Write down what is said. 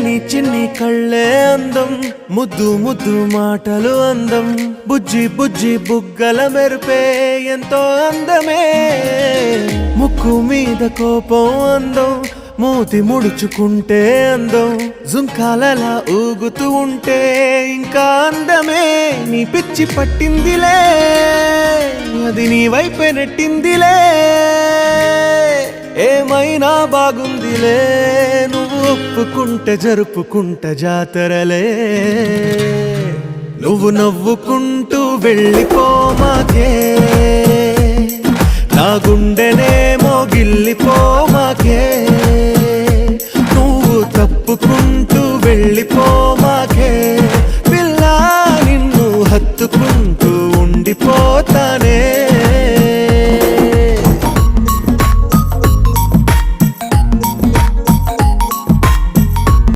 చిన్ని చిన్ని కళ్ళే అందం, ముద్దు ముద్దు మాటలు అందం, బుజ్జి బుజ్జి బుగ్గల మెరుపే ఎంతో అందమే. ముక్కు మీద కోపం అందం, మూతి ముడుచుకుంటే అందం, జుంకాలలా ఊగుతూ ఉంటే ఇంకా అందమే. నీ పిచ్చి పట్టిందిలే, అది నీ వైపే నెట్టిందిలే. ఏమైనా బాగుందిలే, నువ్వు ఒప్పుకుంటే జరుపుకుంటే జాతరలే. నువ్వు నవ్వుకుంటూ వెళ్ళిపోమాకే, నా గుండెనేమో గిల్లిపోమాకే. నువ్వు తప్పుకుంటూ వెళ్ళిపోమాకే.